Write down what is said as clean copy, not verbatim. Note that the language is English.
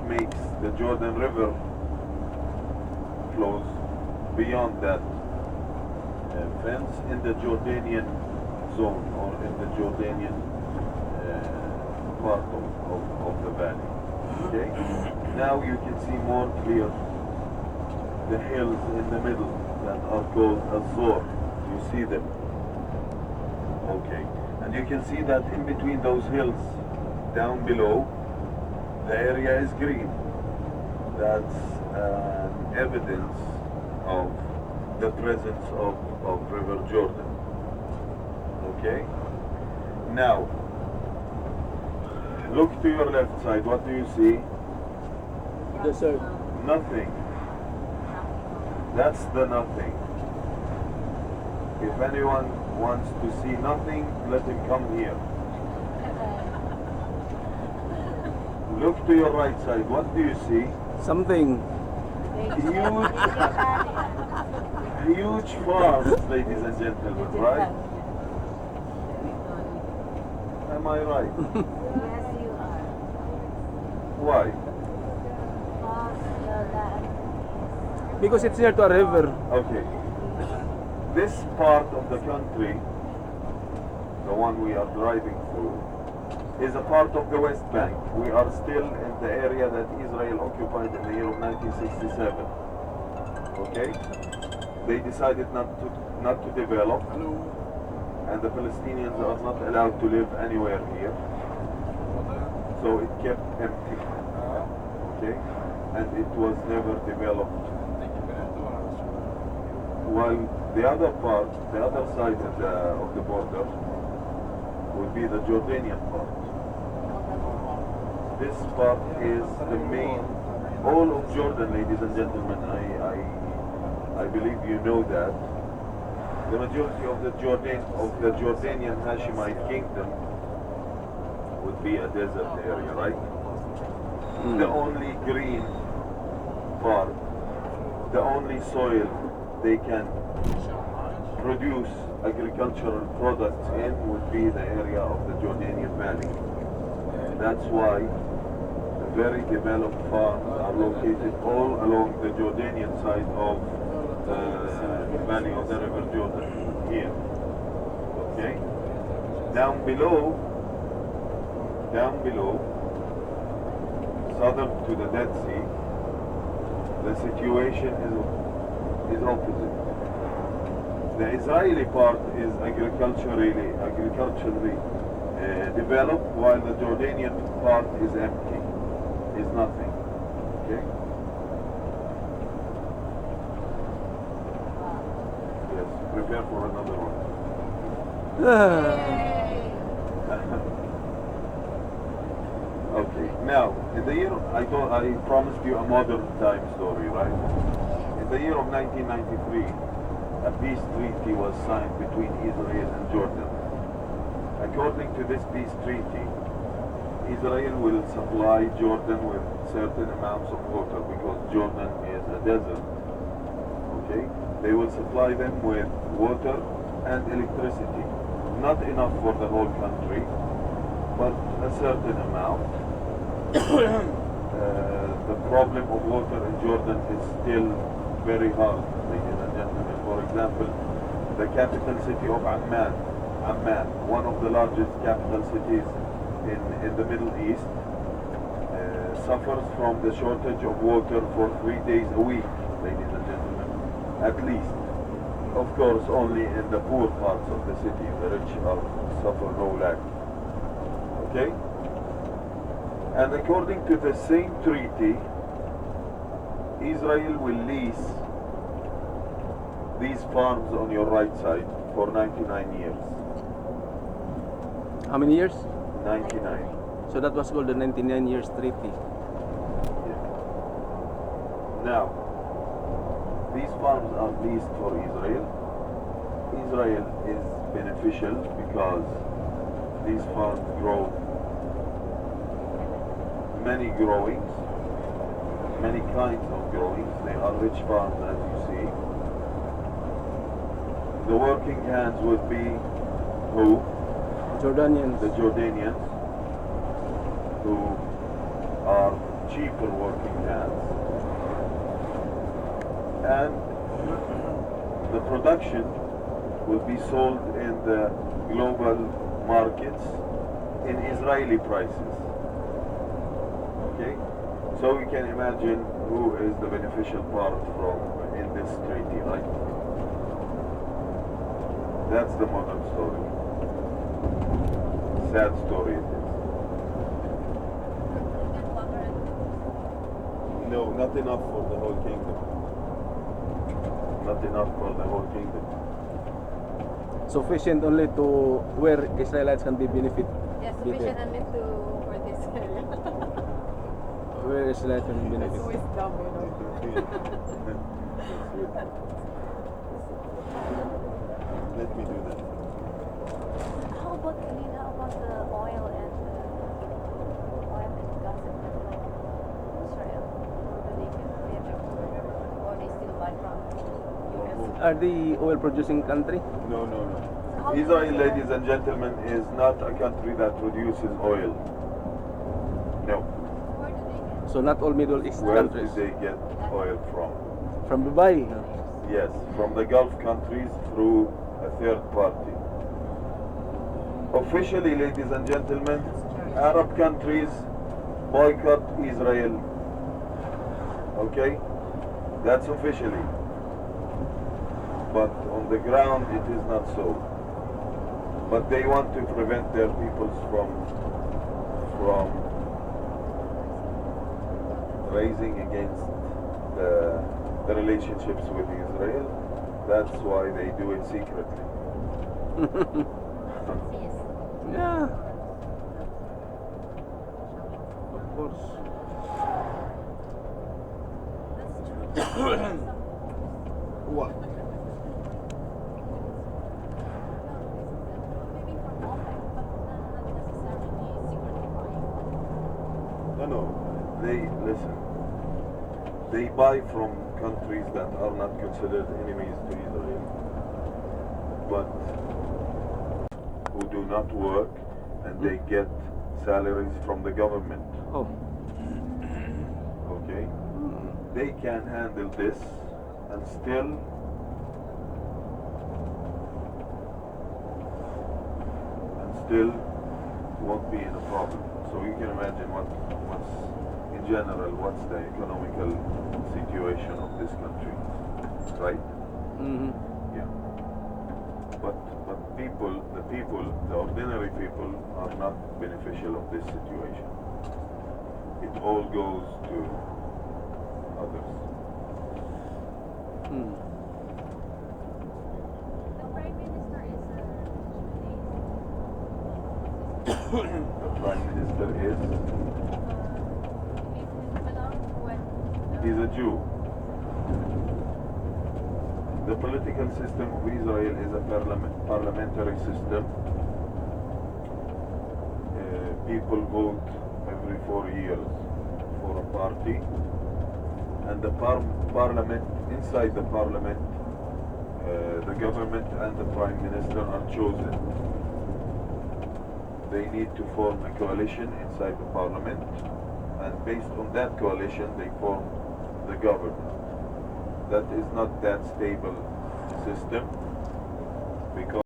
makes the Jordan River flows beyond that fence in the Jordanian zone, or in the Jordanian part of the valley. Okay? Now you can see more clear the hills in the middle that are called Azor. You see them? Okay. And you can see that in between those hills, down below, the area is green. That's evidence of the presence of River Jordan. Okay? Now, look to your left side. What do you see? Desert. Nothing. That's the nothing. If anyone wants to see nothing, let him come here. Look to your right side. What do you see? Something. Huge farms, ladies and gentlemen, right? Am I right? Yes, you are. Why? Because it's near to a river. Okay. This part of the country, the one we are driving through, is a part of the West Bank. We are still in the area that Israel occupied in the year of 1967. Okay? They decided not to develop, and the Palestinians are not allowed to live anywhere here. So it kept empty. Okay? And it was never developed. While the other part, the other side of the border would be the Jordanian part. This part is the main, all of Jordan, ladies and gentlemen, I believe you know that. The majority of the Jordanian Hashemite kingdom would be a desert area, right? The only green part, the only soil they can produce agricultural products in would be the area of the Jordanian Valley. That's why the very developed farms are located all along the Jordanian side of the valley of the River Jordan, here. Okay? Down below, southern to the Dead Sea, the situation is opposite. The Israeli part is agriculturally developed, while the Jordanian part is empty, is nothing. Okay? Yes, prepare for another one. Okay, now, in the year, I promised you a modern time story, right? In the year of 1993, a peace treaty was signed between Israel and Jordan. According to this peace treaty, Israel will supply Jordan with certain amounts of water because Jordan is a desert. Okay? They will supply them with water and electricity. Not enough for the whole country, but a certain amount. The problem of water in Jordan is still very hard, ladies and gentlemen. For example, the capital city of Amman, one of the largest capital cities in the Middle East, suffers from the shortage of water for 3 days a week, ladies and gentlemen, at least. Of course, only in the poor parts of the city. The rich suffer no lack. Okay? And according to the same treaty, Israel will lease these farms on your right side for 99 years. How many years? 99. So that was called the 99 years treaty. Yeah. Now, these farms are leased for Israel. Israel is beneficial because these farms grow many growings, many kinds of growings. They are rich farms, as you see. The working hands would be who? Jordanians. The Jordanians, who are cheaper working hands, and the production will be sold in the global markets in Israeli prices. Okay, so we can imagine who is the beneficial part from in this treaty, right? That's the modern story. Sad story it is. No, not enough for the whole kingdom. Not enough for the whole kingdom. Sufficient only to where Israelites can be benefit. Yes, Be sufficient there. only to for this area. Where Israelites can It's benefit. always dumb, you know. Let me do that. How about Khalil? How about the oil and gas and pipeline in Israel? How do they have export, or they still buy from US? Are the oil producing country? No, no, no. How do Israel, they- ladies and gentlemen, is not a country that produces oil. No. Where do they get? So not all Middle East Where countries. do they get oil from? From Dubai. Yes, from the Gulf countries through a third party. Officially, ladies and gentlemen, Arab countries boycott Israel. Okay? That's officially. But on the ground, it is not so. But they want to prevent their peoples from raising against the relationships with Israel. That's why they do it secretly. Yes. Yeah. Of course. That's true. What? Maybe from OPEC, but not necessarily secretly buying. No. They listen. They buy from countries that are not considered enemies to Israel, but who do not work, and they get salaries from the government. Oh. Okay, they can handle this, and still won't be in a problem. So you can imagine what's in general, what's the economical situation of this country, right? Mm-hmm. Yeah. But the ordinary people are not beneficial of this situation. It all goes to others. Mm. The Prime Minister is The Prime Minister is a Jew. The political system of Israel is a parliamentary system. People vote every 4 years for a party, and the parliament, inside the parliament, the government and the Prime Minister are chosen. They need to form a coalition inside the parliament, and based on that coalition they form the government. That is not that stable system, because